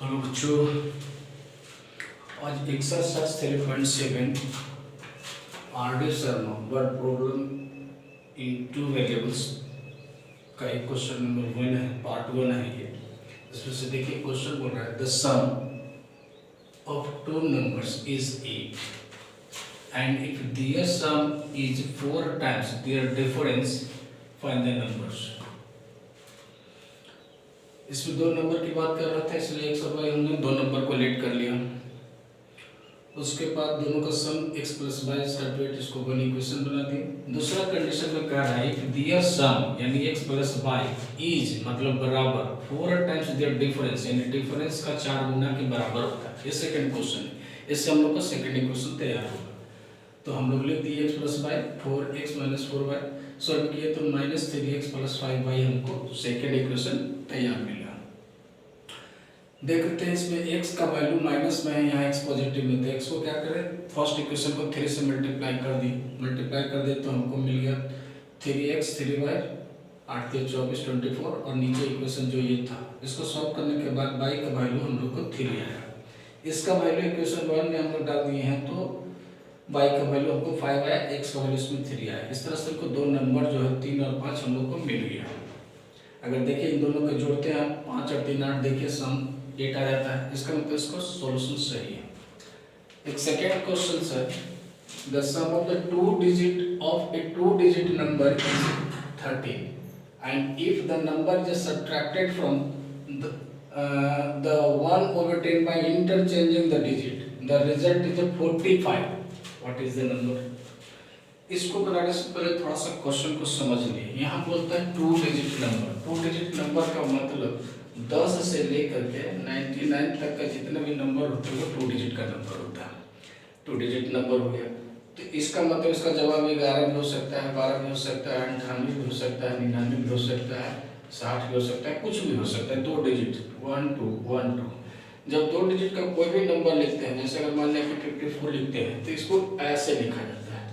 Hello बच्चों, आज exercise 3.7 RD. Sharma word problem in two variables का एक क्वेश्चन नंबर 1 है, पार्ट 1 है ये। इसमें से देखिए क्वेश्चन बोल रहा है the sum of two numbers is 8 and if their sum is 4 times their difference find the numbers. इसमें दो नंबर की बात कर रहा था, इसलिए x और y हमने दो नंबर को लेट कर लिया। उसके बाद दोनों का सम x प्लस वाई सब्ट्रैक्ट, इसको वन इक्वेशन बना दी। दूसरा कंडीशन में कह रहा है कि दियर सम यानी x प्लस वाई इज मतलब बराबर 4 टाइम्स देयर डिफरेंस यानी डिफरेंस का 4 गुना के बराबर होता है। ये सेकंड क्वेश्चन है, इससे हम लोग का सेकंड इक्वेशन तैयार होगा। तो हम लोग लिख दिए x plus y 4x minus 4y solve किए तो माइनस 3x प्लस 5y हमको सेकंड इक्वेशन तैयार मिला। देखते हैं इसमें x का वैल्यू माइनस में है, यहाँ x पॉजिटिव में, तो x को क्या करें, फर्स्ट इक्वेशन को 3 से मल्टीप्लाई कर दे तो हमको मिल गया 3x 3y 8 3 24 24 और नीचे इक्वेशन जो ये था इसको सॉल्व करने के बाद y का वैल्यू हम लोग को 3 आया। इसका वैल्यू इक्वेशन 1 में हम लोग डाल दिए हैं तो y का वैल्यू हमको 5 आया, x का वैल्यू इसमें 3 आया। इस तरह से दो नंबर जो है 3 और 5 हम लोग को मिल गया। अगर देखिए इन दोनों को जोड़ते हैं 5 और 3 8, देखिए सम 8 आ जाता है, इसका मतलब इसका सॉल्यूशन सही है। एक second question sir, the sum of the two digit number is 13 and if the number is subtracted from the 1/10 by interchanging the digit, the result is 45. What is the number? इसको बनाने से पहले थोड़ा सा question को समझ लिए। यहाँ बोलता है to digit number. To digit number का मतलब 10 से लेकर के 99 तक का जितने भी नंबर होते हैं वो टू डिजिट का नंबर होता है। टू डिजिट नंबर हो गया तो इसका मतलब इसका जवाब 11 भी हो सकता है, 12 भी हो सकता है, 98 भी हो सकता है, 99 भी हो सकता है, 60 भी हो सकता है, कुछ भी हो सकता है। दो डिजिट 1 2 1 2। जब दो डिजिट का कोई भी नंबर लिखते हैं, जैसे अगर मान लिया कि 54 लिखते हैं तो इसको ऐसे लिखा जाता है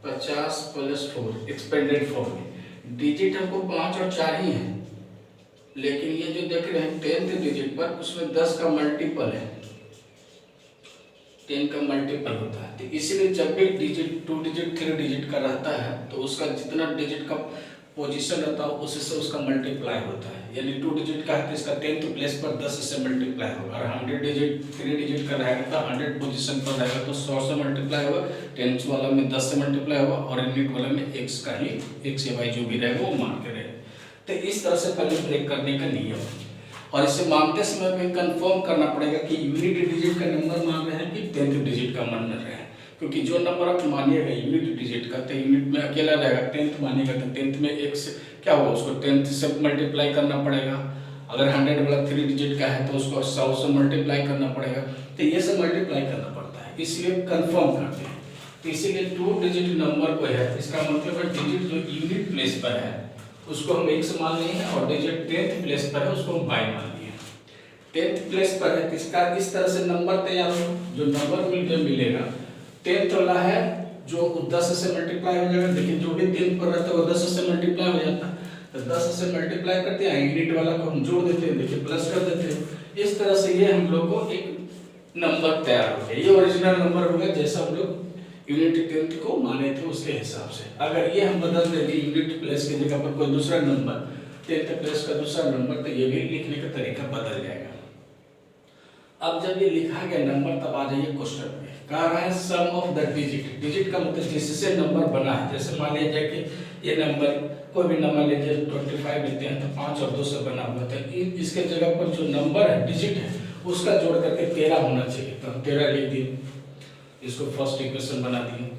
50 + 4 एक्सपेंडेड फॉर्म में। डिजिट हमको 5 और 4 ही है, लेकिन ये जो देख रहे हैं 10th डिजिट पर उसमें 10 का मल्टीपल है, 10 का मल्टीपल होता है। तो इसीलिए जब भी डिजिट 2 डिजिट 3 डिजिट का रहता है तो उसका जितना डिजिट का पोजीशन रहता है उससे उसका मल्टीप्लाई होता है। यानी 2 डिजिट का है तो इसका 10th प्लेस पर 10 से मल्टीप्लाई होगा। और 100 डिजिट 3 डिजिट का रहेगा तो 100 पोजीशन पर रहेगा तो 100 से मल्टीप्लाई होगा, 10th वाला में 10 से मल्टीप्लाई होगा और यूनिट वाला में x का ही x या y जो भी रहेगा वो मान के रहेगा। तो इस तरह से पहले ब्रेक करने का नियम है। और इसे मानते समय में कंफर्म करना पड़ेगा कि यूनिट डिजिट का नंबर मान रहे हैं कि 10th डिजिट का मान रहे हैं, क्योंकि जो नंबर आप मानिएगा यूनिट डिजिट का तो यूनिट में अकेला रहेगा, 10th मानिएगा तो 10th में x क्या होगा, उसको 10th से मल्टीप्लाई करना पड़ेगा। अगर 100 वाला 3 डिजिट का है तो उसको 100 से मल्टीप्लाई करना पड़ेगा। तो ये सब मल्टीप्लाई करना पड़ता है, इसलिए कंफर्म करते हैं। तो इसीलिए 2 डिजिट नंबर को है, इसका मतलब है डिजिट जो यूनिट प्लेस पर है उसको हम x मान लिए हैं और डिजिट 10th प्लेस पर है उसको हम y मान लिए हैं। 10th प्लेस पर है इसका इस तरह से नंबर तैयार हो, जो नंबर मिलेगा 10th वाला है जो 10 से मल्टीप्लाई हो जाएगा। देखिए जो भी 10th पर रहता है वो 10 से मल्टीप्लाई हो जाता है, तो 10 से मल्टीप्लाई करते हैं, यूनिट वाला को हम जोड़ देते हैं, देखिए प्लस कर देते हैं। इस तरह से ये हम लोग को एक नंबर तैयार हो गया। ये ओरिजिनल नंबर हो गया जैसा हम लोग यूनिट 10th को माने थे उसके हिसाब से। अगर ये हम बदल देंगे यूनिट प्लेस की जगह पर कोई दूसरा नंबर 10th प्लेस का दूसरा नंबर, तो ये भी लिखने का तरीका बदल जाएगा। अब जब ये लिखा गया नंबर तब आ जाइए क्वेश्चन में, कह रहा है sum of the digit. Digit का मतलब जिससे नंबर बना है, जैसे मान लीजिए कि ये नंबर कोई भी नंबर लीजिए 25 लेते हैं तो 5 और 2 से बना हुआ था, इसके जगह पर जो नंबर है डिजिट है उसका जोड़ करके 13 होना चाहिए, तो 13 लिख दिए, इसको फर्स्ट इक्वेशन बना दिए।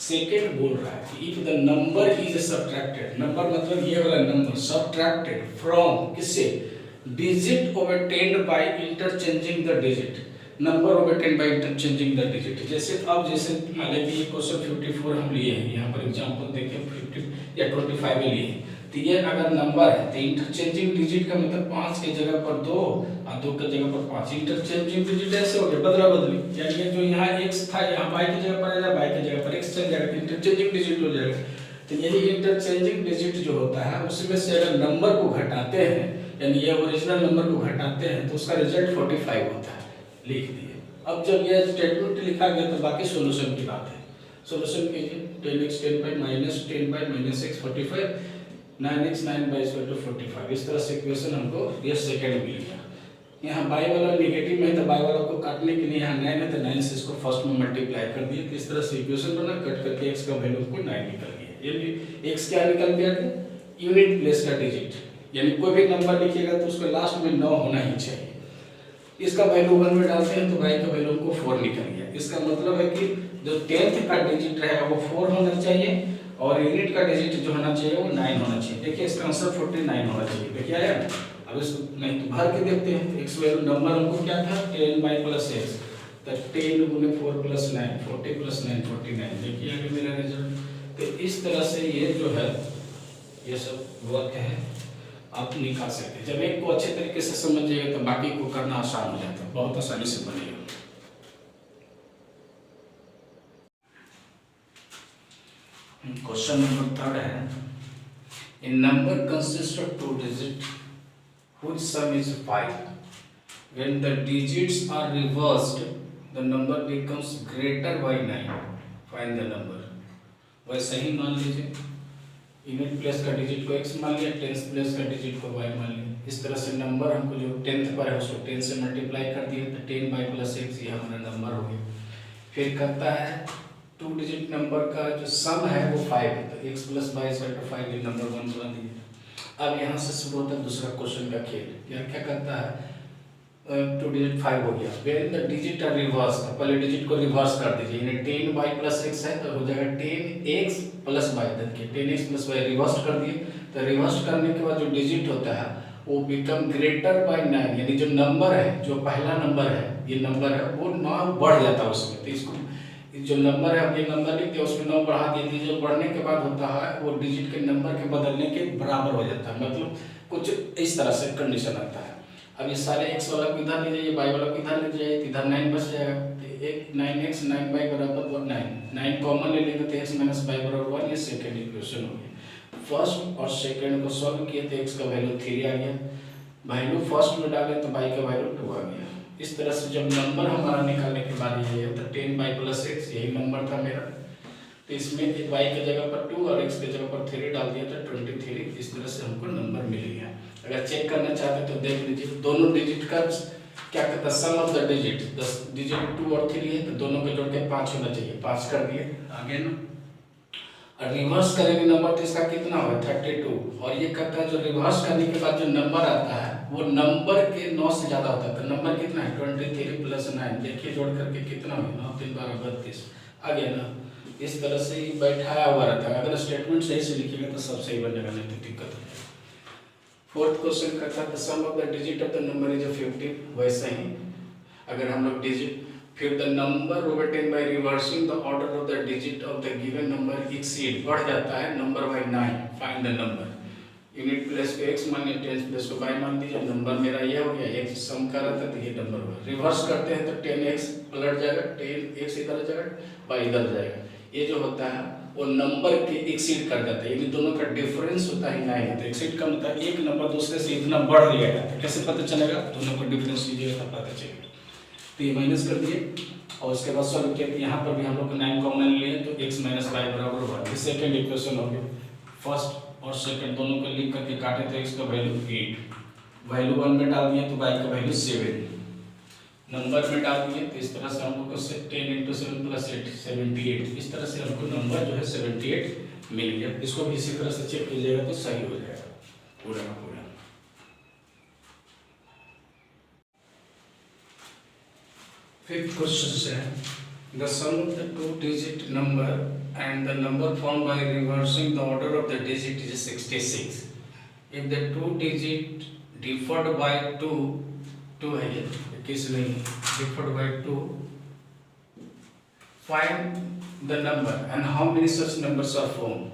सेकेंड बोल रहा है कि if the number is subtracted, number मतलब ये वाला नंबर सब्ट्रैक्टेड फ्रॉम किससे, digit obtained by interchanging the digit, number obtained by interchanging the digit. जैसे मान लीजिए ये क्वेश्चन 54 हम लिए हैं, यहाँ पर एग्जांपल देखिए 50 या 25 में लिए हैं, तो ये अगर नंबर है तो इंटरचेंजिंग डिजिट का मतलब 5 के जगह पर 2 और 2 के जगह पर 5। इंटरचेंजिंग डिजिट ऐसे हो गया बदला बदली, यानी जो यहाँ x था यहाँ y की जगह पर आ जाएगा, y की जगह पर x चल जाएगा, इंटरचेंजिंग डिजिट हो जाएगा। तो यही इंटरचेंजिंग डिजिट जो होता है उसमें से अगर नंबर को घटाते हैं यानी ये ओरिजिनल नंबर को घटाते हैं तो उसका रिजल्ट 45 होता है, लिख दिए। अब जब ये स्टेटमेंट लिखा गया तो बाकी सोल्यूशन की बात है। सोल्यूशन कीजिए, 10x 10 by minus 10 by minus x 45, 9x 9 by square two 45। इस तरह से इक्वेशन हमको ये सेकेंड मिल गया। यहाँ बाई वाला नेगेटिव में है तो बाई वाला को काटने के लिए यहाँ 9 है तो 9 से इसको फर्स्ट में मल्टीप्लाई कर दिए। इस तरह से इक्वेशन बना, कट करके x का वैल्यू को 9 निकल गया। यानी x क्या निकल गया? यूनिट प्लेस का डिजिट, यानी कोई भी नंबर लिखिएगा तो उसके लास्ट में 9 होना ही चाहिए। इसका वैल्यू 1 में डालते हैं तो y का वैल्यू को 4 निकल गया। इसका मतलब है कि जो 10th का डिजिट रहेगा वो 4 होना चाहिए और यूनिट का डिजिट जो होना चाहिए वो 9 होना चाहिए। देखिए इसका आंसर 49 होना चाहिए। देखिए आया। अब इसको नहीं तो भर के देखते हैं। x वैल्यू नंबर हमको क्या था 10 बाई प्लस x, तो 10 गुने 4 प्लस 9 40 प्लस 9 49। देखिए आगे मेरा रिजल्ट। तो इस तरह से ये जो है ये सब वर्क है आप निकाल सकते हैं। जब एक को अच्छे तरीके से समझ जाएगा तो बाकी को करना आसान हो जाता है, बहुत आसानी से बनेगा। क्वेश्चन नंबर 3 है, in number consist of 2 digit whose sum is 5. When the digits are reversed, the number becomes greater by 9. Find the number. वैसे ही मान लीजिए यूनिट प्लेस का डिजिट को x मान लिया, टेंथ प्लेस का डिजिट को y मान लिया। इस तरह से नंबर हमको जो 10th पर है उसको 10 से मल्टीप्लाई कर दिया तो 10 बाई प्लस x ये हमारा नंबर हो गया। फिर करता है 2 डिजिट नंबर का जो सम है वो 5 है तो x plus y equal to 5 ये नंबर 1 बना दिया। अब यहाँ से शुरू होता है दूसरा क्वेश्चन का खेल। क्या करता है 2 डिजिट 5 हो गया। When the digit are reverse, पहले डिजिट को रिवर्स कर दीजिए, यानी 10 बाई प्लस x है तो हो जाएगा 10x प्लस y। देखिए 10x प्लस y रिवर्स कर दिए तो रिवर्स करने के बाद जो डिजिट होता है वो बिकम ग्रेटर बाई 9, यानी जो नंबर है जो पहला नंबर है ये नंबर है वो 9 बढ़ जाता है उसमें। तो इसको जो नंबर है ये नंबर लिख दिया उसमें 9 बढ़ा दिए। जो बढ़ने के बाद होता है वो डिजिट के नंबर के बदलने के बराबर हो जाता है, मतलब कुछ इस तरह से कंडीशन आता है। अब ये सारे x वाला को इधर ले जाइए, y वाला को इधर ले जाइए, इधर 9 बच जाएगा। तो एक 9x 9y बराबर 9 कॉमन ले लेंगे तो x माइनस y बराबर 1। ये सेकेंड इक्वेशन हो गया। फर्स्ट और सेकेंड को सॉल्व किए तो x का वैल्यू 3 आ गया, वैल्यू फर्स्ट में डाले तो y का वैल्यू 2 आ गया। इस तरह से जब नंबर हमारा निकालने के बाद ये है तो 10 बाई प्लस x यही नंबर था मेरा। तो इसमें y की जगह पर 2 और x की जगह पर 3 डाल दिया तो 23। इस तरह से हमको नंबर मिल गया। अगर चेक करना चाहते तो देख लीजिए दोनों डिजिट का क्या कहता है sum of the digit, 10 digit 2 और 3 है तो दोनों के जोड़ के 5 होना चाहिए, 5 कर दिए आगे ना। और रिवर्स करेंगे नंबर तो इसका कितना होगा 32। और ये कहता है जो रिवर्स करने के बाद जो नंबर आता है वो नंबर के 9 से ज्यादा होता है। तो नंबर कितना है 23 प्लस 9, देखिए जोड़ करके कितना होगा 9 3 12 32 आ गया ना। इस तरह से ही बैठाया हुआ रहता है। अगर स्टेटमेंट सही से लिखिएगा तो सब सही बनेगा, नहीं तो दिक्कत हो जाएगी। फोर्थ क्वेश्चन कहता है sum of the digit of the number is 50। वैसे ही अगर हम लोग डिजिट फिर the number obtain by reversing the order of the digit of the given number exceed बढ़ जाता है number by 9। Find the number. Unit place को x मान लिया, टेंथ प्लेस को y मान दीजिए, नंबर मेरा ये हो गया। x सम कर रहा था तो ये नंबर हुआ। रिवर्स करते हैं तो 10x पलट जाएगा, 10x इधर जाएगा y इधर जाएगा। ये जो होता है वो नंबर के एक्सीड कर जाता है, यानी दोनों का डिफरेंस होता है 9 है। तो एक्सीड का मतलब एक नंबर दूसरे से इतना बढ़ लिया जाता है। कैसे पता चलेगा? दोनों का डिफरेंस लीजिएगा तब पता चलेगा। तो ये माइनस कर दिए और उसके बाद सॉल्व किया। यहाँ पर भी हम लोग 9 कॉमन लिए तो x माइनस y बराबर 1। ये सेकेंड इक्वेशन हो गया। फर्स्ट और सेकंड दोनों को लिख करके काटे तो x का वैल्यू 8, वैल्यू 1 में डाल दिए तो y का वैल्यू 7 नंबर में डाल दिए। तो इस तरह से हमको 10 × 7 + 8 78। इस तरह से हमको नंबर जो है 78 मिल गया। इसको भी इसी तरह से चेक कीजिएगा तो सही हो जाएगा पूरा का पूरा। फिफ्थ क्वेश्चन से the sum of the 2-digit number and the number formed by reversing the order of the digit is 66. If the 2-digit differed by 2 है ये किस नहीं differed by 2, find the number and how many such numbers are formed.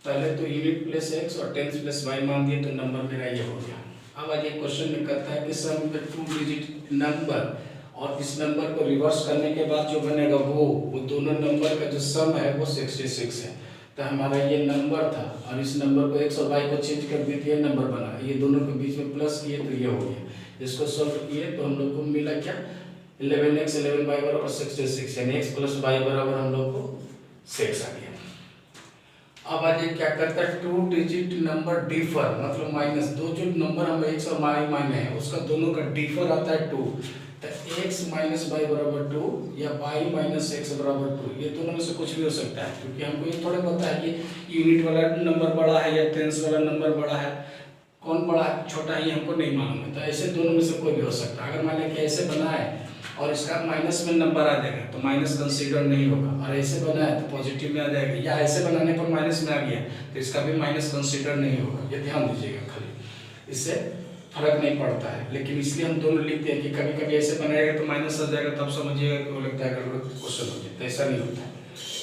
पहले तो unit plus x और 10 plus y मान दिए तो नंबर मेरा ये हो गया। अब आगे क्वेश्चन में कहता है कि सम ऑफ द 2-digit नंबर और इस नंबर को रिवर्स करने के बाद जो बनेगा वो दोनों नंबर का जो सम है वो 66 है। तो हमारा ये नंबर था और इस नंबर को x और y को चेंज कर दिए तो ये नंबर बना, ये दोनों के बीच में प्लस किए तो ये हो गया। इसको सॉल्व किए तो हम लोग को मिला क्या, 11x 11y बराबर 66, यानी x प्लस y बराबर हम लोग को 6 आ गया। अब आज क्या करता है, 2 डिजिट नंबर डिफर मतलब माइनस, दो जो नंबर हम x और y माने हैं उसका दोनों का डिफर आता है 2, तो x माइनस वाई बराबर 2 या y माइनस एक्स बराबर 2, ये दोनों में से कुछ भी हो सकता है, क्योंकि हमको ये थोड़ा पता है कि यूनिट वाला नंबर बड़ा है या टेंस वाला नंबर बड़ा है, कौन बड़ा है छोटा है ये हमको नहीं मालूम है। तो ऐसे दोनों में से कोई भी हो सकता है। अगर मान लें कि ऐसे बना है और इसका माइनस में नंबर आ जाएगा तो माइनस कंसीडर नहीं होगा, और ऐसे बना है तो पॉजिटिव में आ जाएगा, या ऐसे बनाने पर माइनस में आ गया तो इसका भी माइनस कंसीडर नहीं होगा। ये ध्यान दीजिएगा, खाली इससे फर्क नहीं पड़ता है, लेकिन इसलिए हम दोनों लिखते हैं कि कभी कभी ऐसे बनाएगा तो माइनस आ जाएगा, तब समझिएगा कि वो लगता है अगर क्वेश्चन हो जाए, तो ऐसा नहीं होता है।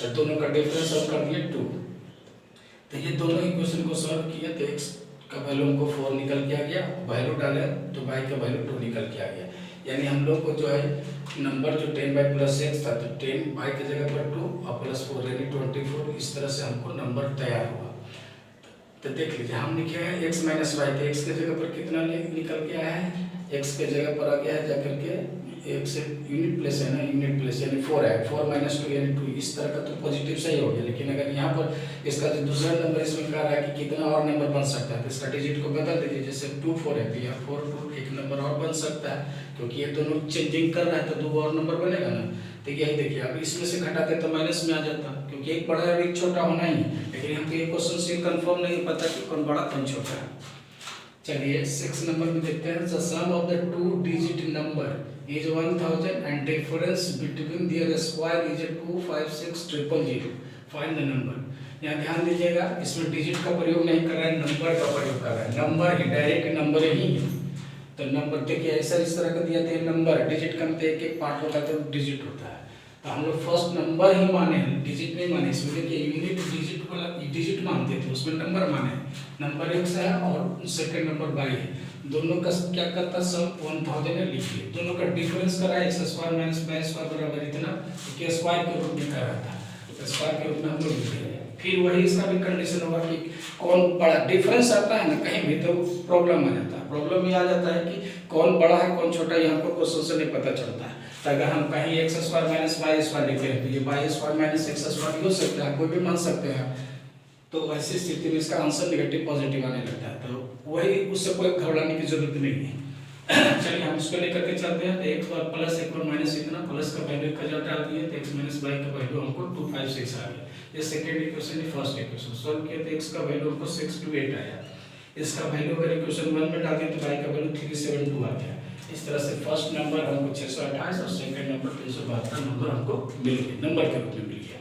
तो दोनों का डिफरेंस हम कर दिए 2, तो ये दोनों इक्वेशन को सॉल्व किया तो x का वैल्यू हमको 4 निकल के आ गया, वैल्यू डाले तो y का वैल्यू 2 निकल के आ गया। यानी हम लोग को जो है नंबर जो 10/+x था तो 10 y की जगह पर 2 और +4 यानी 24, इस तरह से हमको नंबर तैयार हुआ। तो देख लीजिए हम लिखे हैं x माइनस वाई, तो x के जगह पर कितना निकल के आया है, x के जगह पर आ गया है जाकर के x यूनिट प्लेस है ना, यूनिट प्लेस यानी 4 है, 4 माइनस 2 यानी 2, इस तरह का तो पॉजिटिव सही हो गया। लेकिन अगर यहाँ पर इसका जो दूसरा नंबर इसमें कह रहा है कि कितना और नंबर बन सकता है, तो इसका डिजिट को बदल दीजिए, जैसे 2 4 है तो यहाँ 4 2 एक नंबर और बन सकता है, क्योंकि ये दोनों चेंजिंग कर रहा है तो 2 और नंबर बनेगा ना। तो यही देखिए, अब इसमें से घटाते तो माइनस में आ जाता, क्योंकि एक बड़ा और एक छोटा होना ही है, लेकिन हमको ये क्वेश्चन से कंफर्म नहीं पता कि कौन बड़ा कौन छोटा है। चलिए 6 नंबर में देखते हैं, the sum of the 2 digit number is 1000 and difference between their square is 256000, find the number. यहाँ ध्यान दीजिएगा, इसमें डिजिट का प्रयोग नहीं कर रहा है, नंबर का प्रयोग कर रहा है, नंबर ही डायरेक्ट नंबर ही है। तो नंबर देखिए ऐसा इस तरह का दिया था, नंबर डिजिट का मतलब एक एक पार्ट होता है तो डिजिट होता है, तो हम लोग फर्स्ट नंबर ही माने हैं, डिजिट नहीं माने। इसमें देखिए यूनिट डिजिट वाला डिजिट मानते थे, उसमें नंबर माने, नंबर x है और सेकंड नंबर y है, दोनों का क्या करता सब 1000 है, लिखिए दोनों का डिफरेंस करा है, x square minus y square बराबर इतना, के स्क्वायर के रूप में कर रहा था, तो स्क्वायर के रूप में हम लोग लिख रहे हैं। फिर वही इसका भी कंडीशन होगा कि कौन बड़ा, डिफरेंस आता है ना कहीं भी तो प्रॉब्लम आ जाता है, प्रॉब्लम ये आ जाता है कि कौन बड़ा है कौन छोटा है, हमको क्वेश्चन से नहीं पता चलता है। तो अगर हम कहीं x square minus y square लिखे हैं तो ये y square minus x square हो सकता है, कोई भी मान सकते हैं, तो ऐसी स्थिति में इसका आंसर नेगेटिव पॉजिटिव आने लगता है, तो वही उससे कोई घबराने की जरूरत नहीं है। चलिए हम इसको लेकर के चलते हैं, तो x बार प्लस एक बार माइनस इतना, प्लस का वैल्यू का जब डाल दिए तो x माइनस y का वैल्यू हमको 256 आ गया। ये सेकंड इक्वेशन है, फर्स्ट इक्वेशन सॉल्व किया तो x का वैल्यू हमको 628 आया, इसका वैल्यू अगर इक्वेशन 1 में डाल दिए तो y का वैल्यू 372 आ गया। इस तरह से फर्स्ट नंबर हमको 628 और सेकंड नंबर 372 नंबर हमको मिल गया, नंबर के रूप में मिल गया।